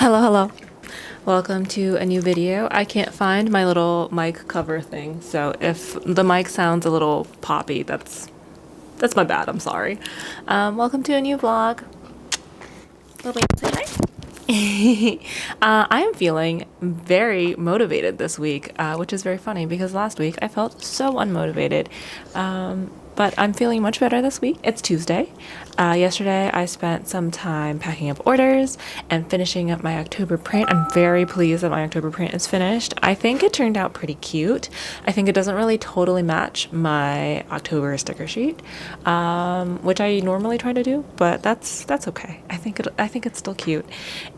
Hello. Welcome to a new video. I can't find my little mic cover thing, so if the mic sounds a little poppy, that's my bad. I'm sorry. Welcome to a new vlog. Little baby, say hi. I am feeling very motivated this week, which is very funny because last week I felt so unmotivated. But I'm feeling much better this week. It's Tuesday. Yesterday I spent some time packing up orders and finishing up my October print. I'm very pleased that my October print is finished. I think it turned out pretty cute. I think it doesn't really totally match my October sticker sheet, which I normally try to do, but that's okay. I think it's still cute.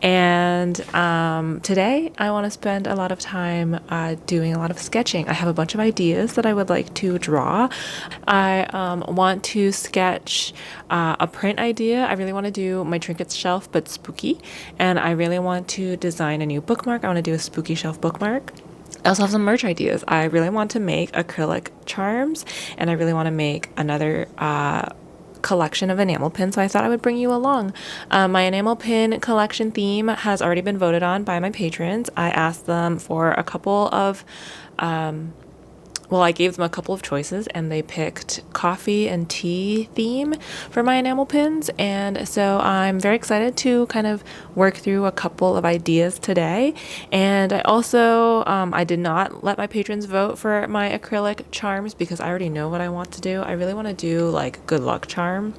And today I want to spend a lot of time doing a lot of sketching. I have a bunch of ideas that I would like to draw. I want to sketch a print idea. I really want to do my trinkets shelf, but spooky. And I really want to design a new bookmark. I want to do a spooky shelf bookmark. I also have some merch ideas. I really want to make acrylic charms, and I really want to make another collection of enamel pins, so I thought I would bring you along. My enamel pin collection theme has already been voted on by my patrons. I asked them for a couple of I gave them a couple of choices, and they picked coffee and tea theme for my enamel pins. And so I'm very excited to kind of work through a couple of ideas today. And I also, I did not let my patrons vote for my acrylic charms because I already know what I want to do. I really want to do like good luck charm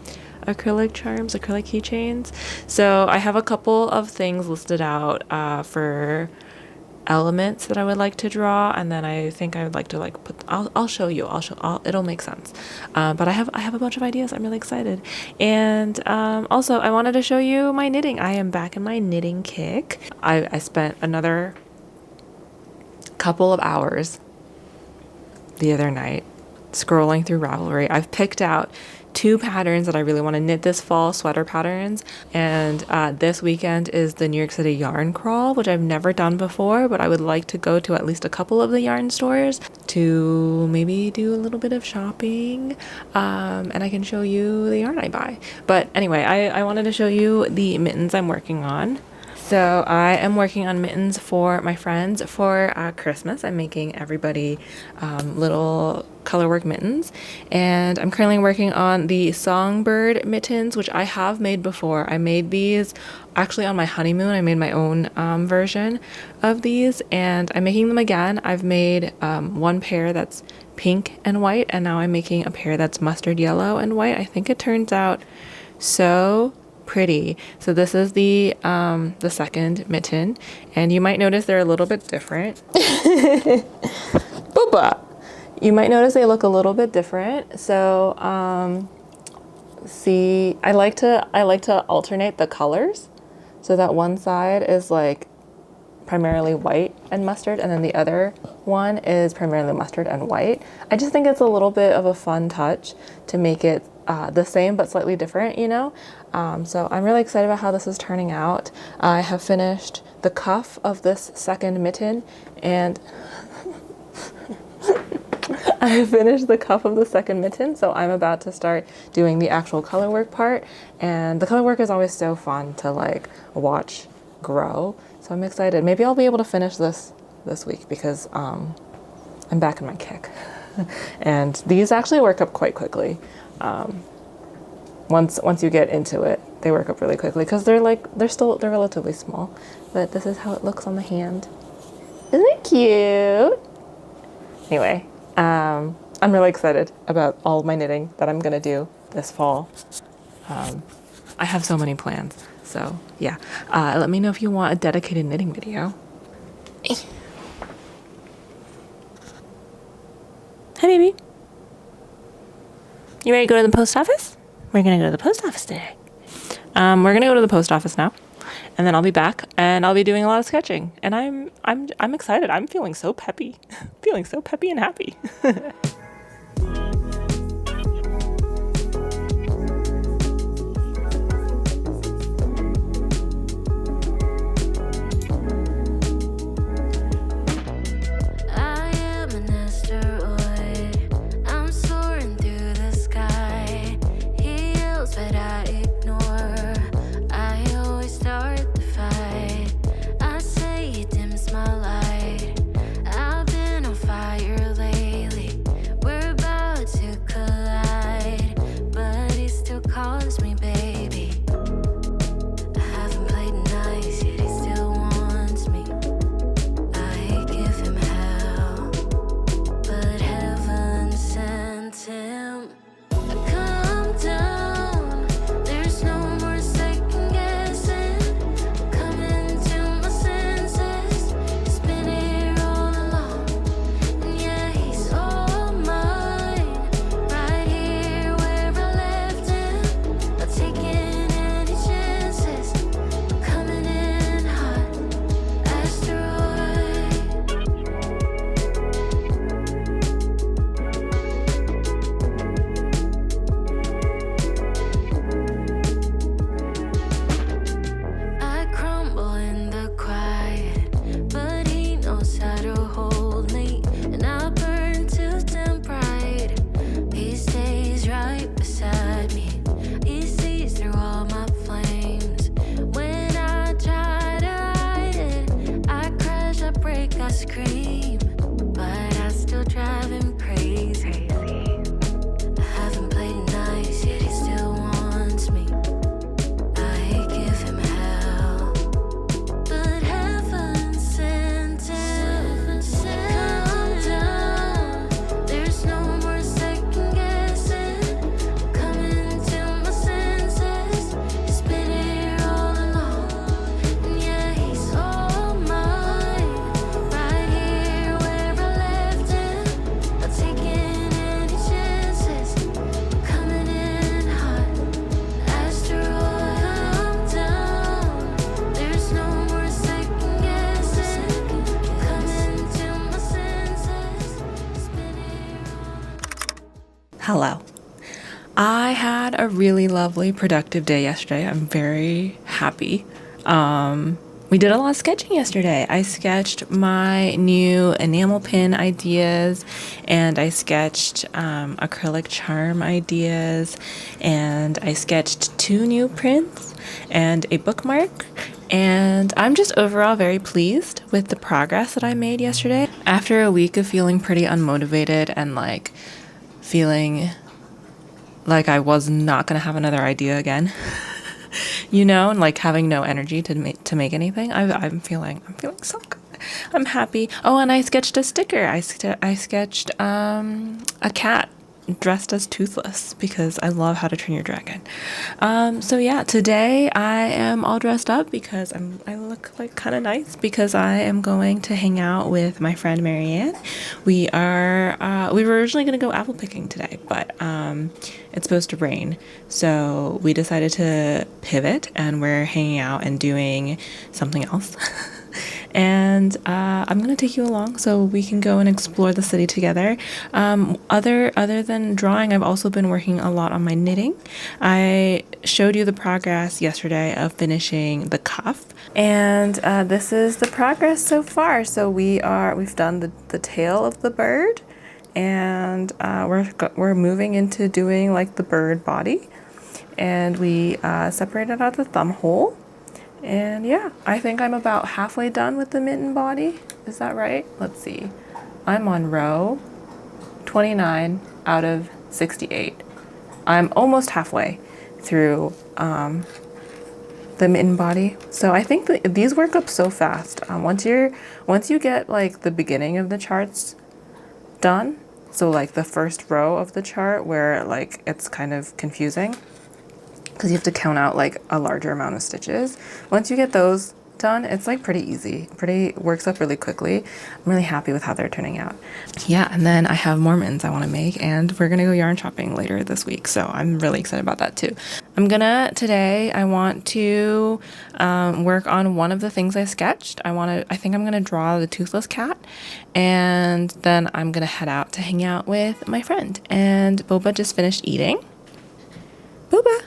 acrylic charms, acrylic keychains. So I have a couple of things listed out for elements that I would like to draw, and then I think I would like to like put. I'll show you. It'll make sense. But I have a bunch of ideas. I'm really excited, and also I wanted to show you my knitting. I am back in my knitting kick. I spent another couple of hours the other night scrolling through Ravelry. I've picked out 2 patterns that I really want to knit this fall, sweater patterns, and this weekend is the New York City yarn crawl, which I've never done before, but I would like to go to at least a couple of the yarn stores to maybe do a little bit of shopping, and I can show you the yarn I buy. But anyway, I wanted to show you the mittens I'm working on. So I am working on mittens for my friends for Christmas. I'm making everybody little colorwork mittens, and I'm currently working on the songbird mittens, which I have made before. I made these actually on my honeymoon. I made my own version of these, and I'm making them again. I've made one pair that's pink and white, and now I'm making a pair that's mustard yellow and white. I think it turns out so pretty. So this is the second mitten, and you might notice they're a little bit different. Booba! You might notice they look a little bit different. So see, I like to alternate the colors so that one side is like primarily white and mustard, and then the other one is primarily mustard and white. I just think it's a little bit of a fun touch to make it the same but slightly different, you know? So I'm really excited about how this is turning out. I have finished the cuff of this second mitten, and I have finished the cuff of the second mitten, so I'm about to start doing the actual color work part, and the color work is always so fun to like watch grow, so I'm excited. Maybe I'll be able to finish this week because I'm back in my kick. And these actually work up quite quickly. Once you get into it, they work up really quickly because they're relatively small, but this is how it looks on the hand. Isn't it cute? Anyway, I'm really excited about all of my knitting that I'm gonna do this fall. I have so many plans, so yeah. Let me know if you want a dedicated knitting video. Hi, baby. You ready to go to the post office? We're gonna go to the post office today. We're gonna go to the post office now, and then I'll be back, and I'll be doing a lot of sketching. And I'm excited. I'm feeling so peppy, feeling so peppy and happy. But I ignore. I always start the fight. I had a really lovely, productive day yesterday. I'm very happy. We did a lot of sketching yesterday. I sketched my new enamel pin ideas, and I sketched acrylic charm ideas, and I sketched 2 new prints and a bookmark. And I'm just overall very pleased with the progress that I made yesterday. After a week of feeling pretty unmotivated and like feeling like I was not going to have another idea again, and like having no energy to make anything. I'm feeling so good. I'm happy. Oh, and I sketched a sticker. I sketched a cat dressed as Toothless because I love How to Train Your Dragon. So yeah, today I am all dressed up because I look like kind of nice because I am going to hang out with my friend Marianne. We were originally going to go apple picking today, but it's supposed to rain, so we decided to pivot and we're hanging out and doing something else. And I'm gonna take you along so we can go and explore the city together. Other than drawing, I've also been working a lot on my knitting. I showed you the progress yesterday of finishing the cuff, and this is the progress so far. So we've done the tail of the bird, and we're moving into doing like the bird body, and we separated out the thumb hole. And yeah, I think I'm about halfway done with the mitten body. Is that right? Let's see. I'm on row 29 out of 68. I'm almost halfway through the mitten body. So I think these work up so fast. Once you get like the beginning of the charts done, so like the first row of the chart where like it's kind of confusing, because you have to count out like a larger amount of stitches. Once you get those done, it's like pretty easy, works up really quickly. I'm really happy with how they're turning out. Yeah, and then I have more mittens I want to make, and we're gonna go yarn shopping later this week, so I'm really excited about that too. Today I want to work on one of the things I sketched. I think I'm gonna draw the toothless cat, and then I'm gonna head out to hang out with my friend. And Boba just finished eating. Boba.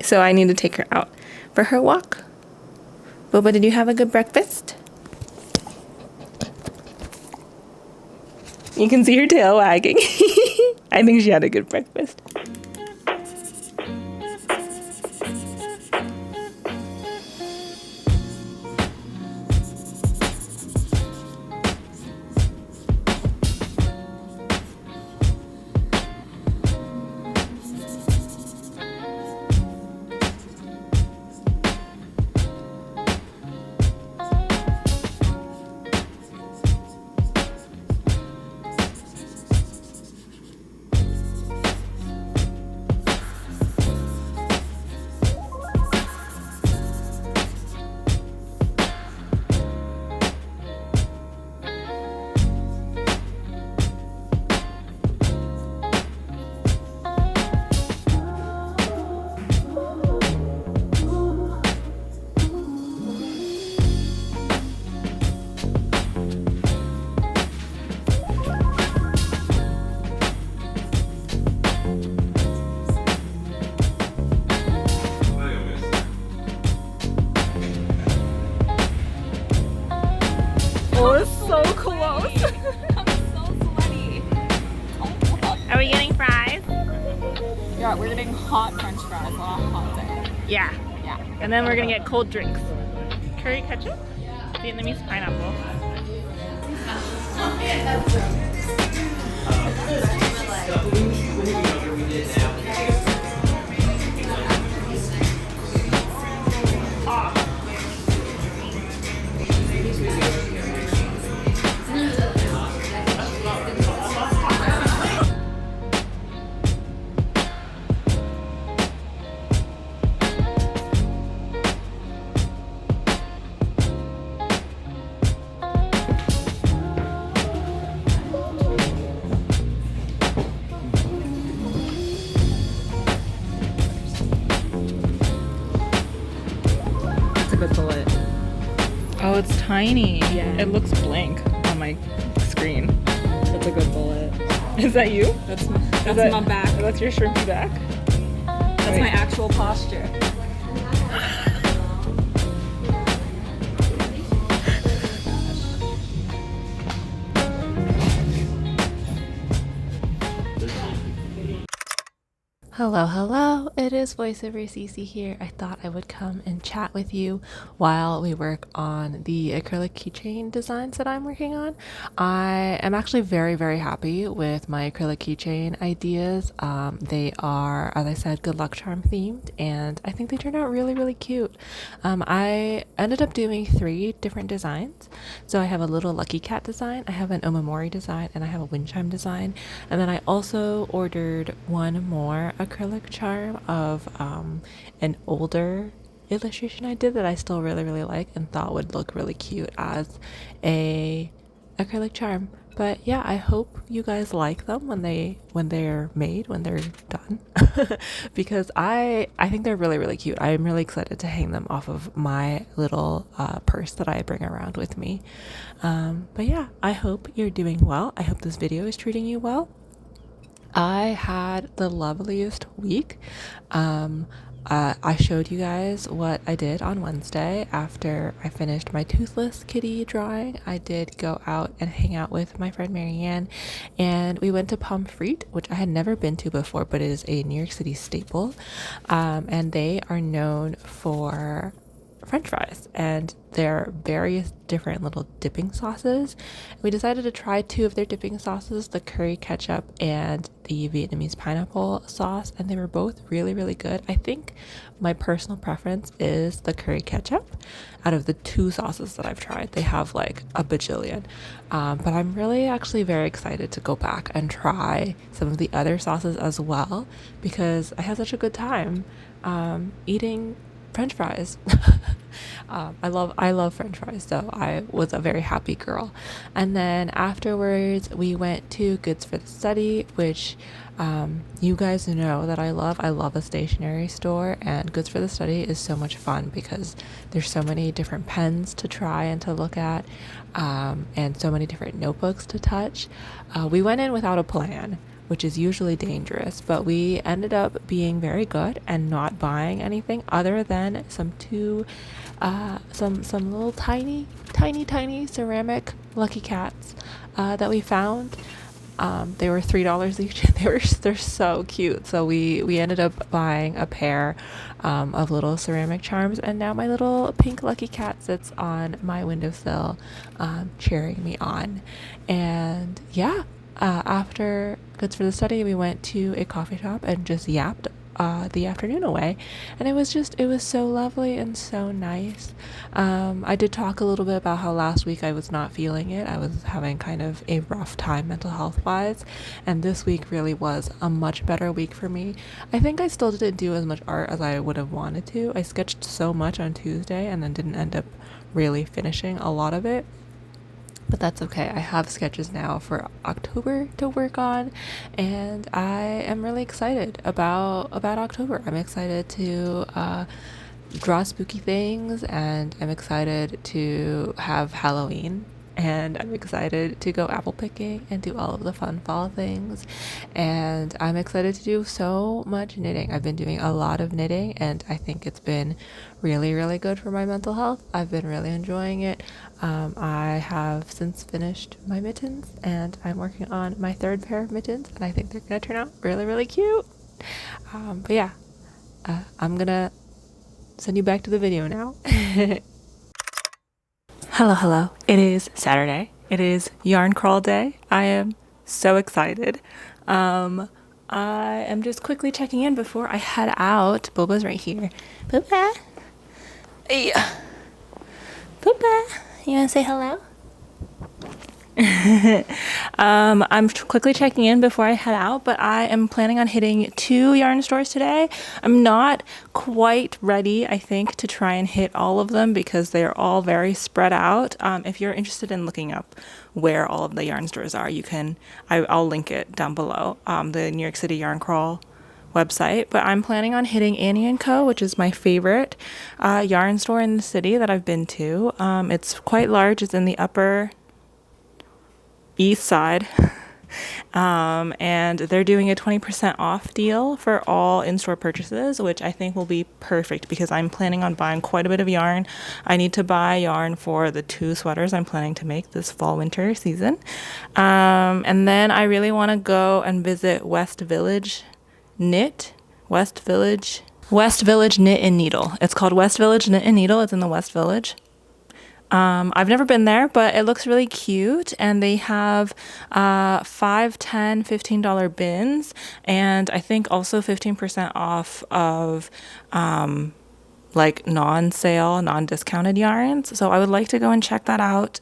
So I need to take her out for her walk. Boba, did you have a good breakfast? You can see her tail wagging. I think she had a good breakfast. Oh, it's so close. I'm so sweaty. Are we getting fries? Yeah, we're getting hot French fries on a hot day. Yeah. Yeah. And then we're gonna get cold drinks. Curry ketchup? Vietnamese pineapple. A good bullet. Oh, it's tiny. Yeah. It looks blank on my screen. That's a good bullet. Is that you? That's that, my back. That's your shrimpy back? That's my actual posture. Hello, hello. It is voiceover Cece here. I thought I would come and chat with you while we work on the acrylic keychain designs that I'm working on. I am actually very, very happy with my acrylic keychain ideas. They are, as I said, good luck charm themed, and I think they turned out really, really cute. I ended up doing 3 different designs. So I have a little lucky cat design, I have an omamori design, and I have a wind chime design. And then I also ordered one more acrylic charm of an older illustration I did that I still really, really like and thought would look really cute as a acrylic charm. But yeah, I hope you guys like them when they're made, when they're done, because I think they're really, really cute. I'm really excited to hang them off of my little purse that I bring around with me. But yeah, I hope you're doing well. I hope this video is treating you well. I had the loveliest week. I showed you guys what I did on Wednesday after I finished my toothless kitty drawing. I did go out and hang out with my friend Marianne, and we went to Pomfret, which I had never been to before, but it is a New York City staple. And they are known for French fries, and there are various different little dipping sauces. We decided to try 2 of their dipping sauces, the curry ketchup and the Vietnamese pineapple sauce, and they were both really, really good. I think my personal preference is the curry ketchup out of the 2 sauces that I've tried. They have like a bajillion, but I'm really actually very excited to go back and try some of the other sauces as well, because I had such a good time eating French fries. I love French fries, so I was a very happy girl. And then afterwards we went to Goods for the Study, which you guys know that I love. I love a stationery store, and Goods for the Study is so much fun because there's so many different pens to try and to look at, and so many different notebooks to touch. We went in without a plan, which is usually dangerous, but we ended up being very good and not buying anything other than some little tiny ceramic Lucky Cats that we found. They were $3 each. They're so cute. So we ended up buying a pair of little ceramic charms, and now my little pink Lucky Cat sits on my windowsill, cheering me on. And yeah, after Goods for the Study, we went to a coffee shop and just yapped the afternoon away, and it was so lovely and so nice. I did talk a little bit about how last week I was not feeling it. I was having kind of a rough time mental health wise, and this week really was a much better week for me. I think I still didn't do as much art as I would have wanted to. I sketched so much on Tuesday and then didn't end up really finishing a lot of it. But that's okay. I have sketches now for October to work on, and I am really excited about October. I'm excited to draw spooky things, and I'm excited to have Halloween, and I'm excited to go apple picking and do all of the fun fall things, and I'm excited to do so much knitting. I've been doing a lot of knitting, and I think it's been really, really good for my mental health. I've been really enjoying it. I have since finished my mittens, and I'm working on my 3rd pair of mittens, and I think they're gonna turn out really, really cute. But yeah, I'm gonna send you back to the video now. Hello. It is Saturday. It is yarn crawl day. I am so excited. I am just quickly checking in before I head out. Boba's right here. Boba. Yeah. Boba. You want to say hello? I'm quickly checking in before I head out, but I am planning on hitting 2 yarn stores today. I'm not quite ready, I think, to try and hit all of them because they're all very spread out. If you're interested in looking up where all of the yarn stores are, I'll link it down below, the New York City Yarn Crawl website. But I'm planning on hitting Annie & Co., which is my favorite yarn store in the city that I've been to. It's quite large. It's in the Upper East Side. And they're doing a 20% off deal for all in-store purchases, which I think will be perfect because I'm planning on buying quite a bit of yarn. I need to buy yarn for the 2 sweaters I'm planning to make this fall winter season. And then I really want to go and visit West Village Knit and Needle. It's called West Village Knit and Needle. It's in the West Village. I've never been there, but it looks really cute, and they have $5, $10, $15 bins, and I think also 15% off of like non-sale, non-discounted yarns. So I would like to go and check that out.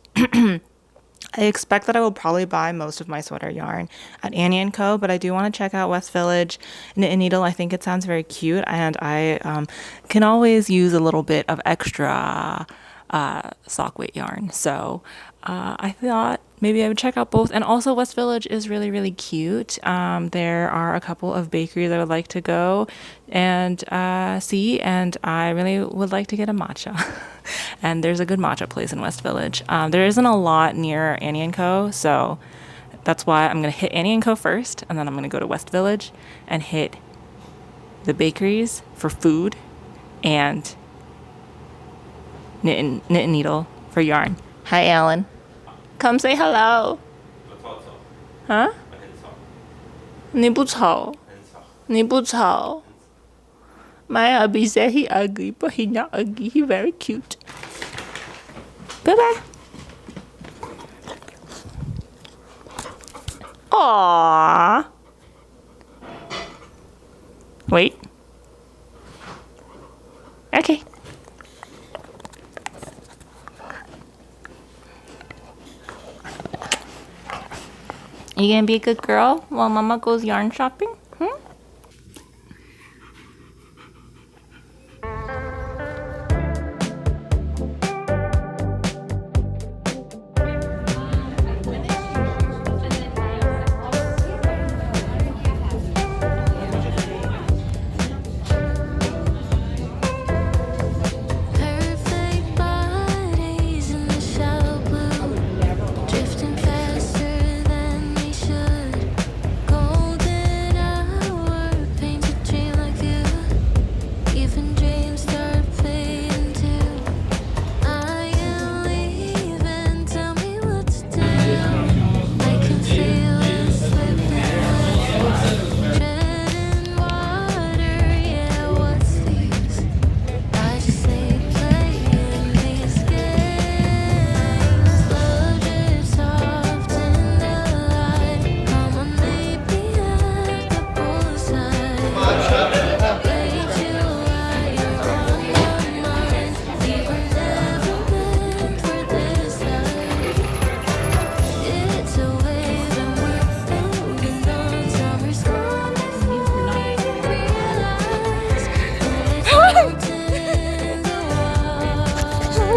I expect that I will probably buy most of my sweater yarn at Annie & Co, but I do want to check out West Village Knit and Needle. I think it sounds very cute, and I can always use a little bit of extra sock weight yarn. So I thought maybe I would check out both. And also West Village is really, really cute. There are a couple of bakeries I would like to go and see, and I really would like to get a matcha. And there's a good matcha place in West Village. There isn't a lot near Annie & Co, so that's why I'm going to hit Annie & Co first, and then I'm going to go to West Village and hit the bakeries for food and Knit and Needle for yarn. Hi, Alan. Come say hello. Huh? 你不丑. 你不丑. My hubby said he ugly, but he not ugly. He very cute. Bye-bye. Aww. Wait. Okay. You gonna be a good girl while Mama goes yarn shopping?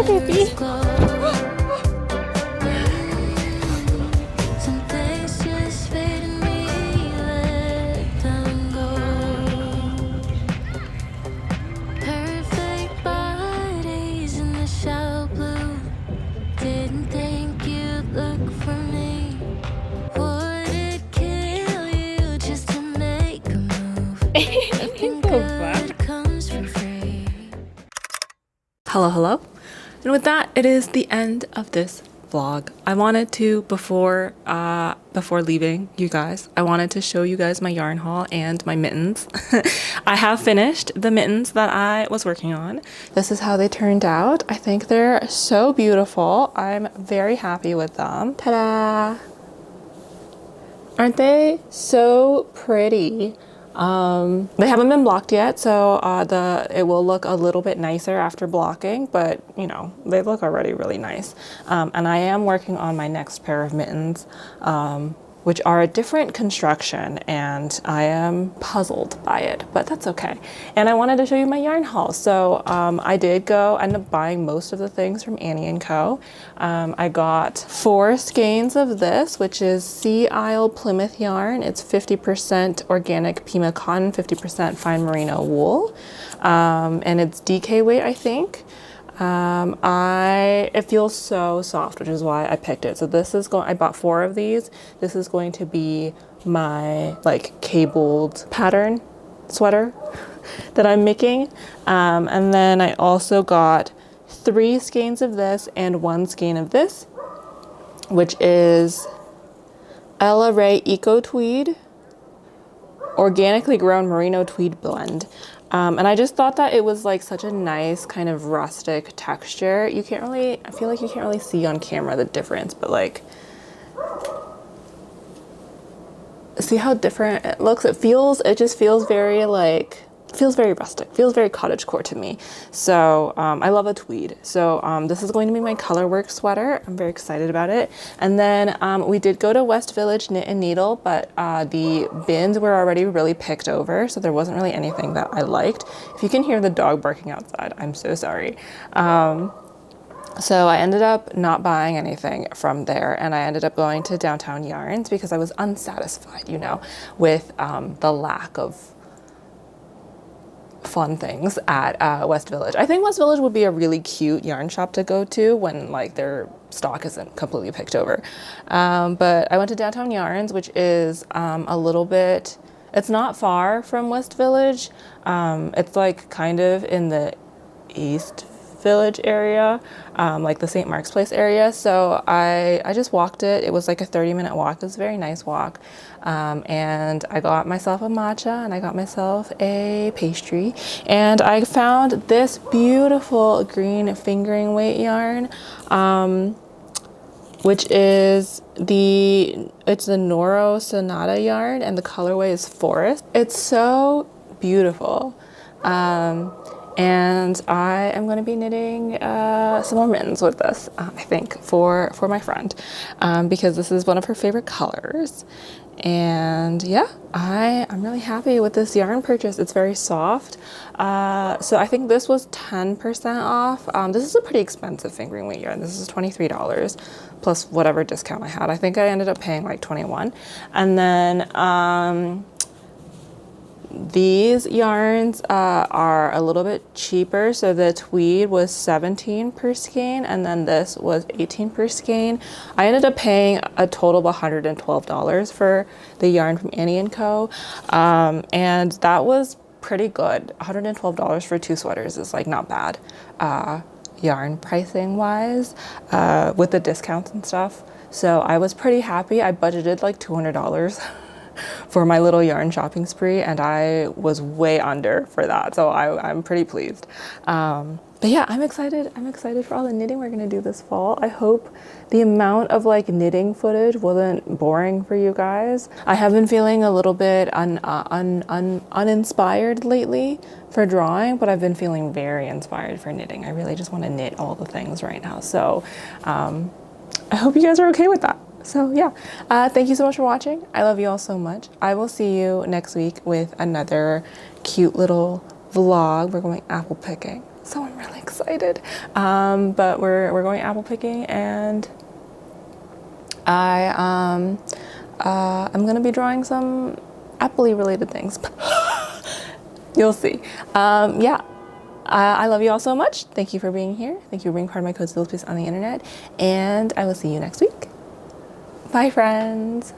Baby. Hello. And with that, it is the end of this vlog. I wanted to, before leaving you guys, I wanted to show you guys my yarn haul and my mittens. I have finished the mittens that I was working on. This is how they turned out. I think they're so beautiful. I'm very happy with them. Ta-da! Aren't they so pretty? They haven't been blocked yet, so it will look a little bit nicer after blocking, but you know, they look already really nice. And I am working on my next pair of mittens, which are a different construction, and I am puzzled by it, but that's okay. And I wanted to show you my yarn haul. So I did end up buying most of the things from Annie & Co. I got 4 skeins of this, which is Sea Isle Plymouth yarn. It's 50% organic Pima cotton, 50% fine merino wool, and it's DK weight, I think. It feels so soft, which is why I picked it. So this is I bought 4 of these. This is going to be my like cabled pattern sweater that I'm making. And then I also got 3 skeins of this and 1 skein of this, which is Ella Ray Eco Tweed, organically grown merino tweed blend. And I just thought that it was like such a nice kind of rustic texture. I feel like you can't really see on camera the difference, but like, see how different it looks? It just feels very like, feels very rustic, feels very cottagecore to me. So I love a tweed. So this is going to be my colorwork sweater. I'm very excited about it. And then we did go to West Village Knit and Needle, but the bins were already really picked over, so there wasn't really anything that I liked. If you can hear the dog barking outside, I'm so sorry. So I ended up not buying anything from there, and I ended up going to Downtown Yarns because I was unsatisfied, you know, with the lack of fun things at West Village. I think West Village would be a really cute yarn shop to go to when like their stock isn't completely picked over. But I went to Downtown Yarns, which is a little bit, it's not far from West Village. It's like kind of in the East Village area, like the St. Mark's Place area. So I just walked it. It was like a 30-minute walk. It was a very nice walk. And I got myself a matcha and I got myself a pastry. And I found this beautiful green fingering weight yarn, which is it's the Noro Sonata yarn, and the colorway is Forest. It's so beautiful. And I am going to be knitting some more mittens with this, I think, for my friend, because this is one of her favorite colors. And yeah, I'm really happy with this yarn purchase. It's very soft. So I think this was 10% off. This is a pretty expensive fingering weight yarn. This is $23 plus whatever discount I had. I think I ended up paying like $21. And then these yarns are a little bit cheaper. So the tweed was $17 per skein, and then this was $18 per skein. I ended up paying a total of $112 for the yarn from Annie & Co. And that was pretty good. $112 for 2 sweaters is like not bad yarn pricing wise, with the discounts and stuff. So I was pretty happy. I budgeted like $200 for my little yarn shopping spree, and I was way under for that, so I'm pretty pleased. But yeah, I'm excited for all the knitting we're gonna do this fall. I hope the amount of like knitting footage wasn't boring for you guys. I have been feeling a little bit uninspired lately for drawing, but I've been feeling very inspired for knitting. I really just want to knit all the things right now, so I hope you guys are okay with that. So yeah, thank you so much for watching. I love you all so much. I will see you next week with another cute little vlog. We're going apple picking, so I'm really excited. But we're going apple picking, and I'm gonna be drawing some apple-y related things. You'll see. Yeah. I love you all so much. Thank you for being here. Thank you for being part of my cozy little space on the internet, and I will see you next week. Bye, friends.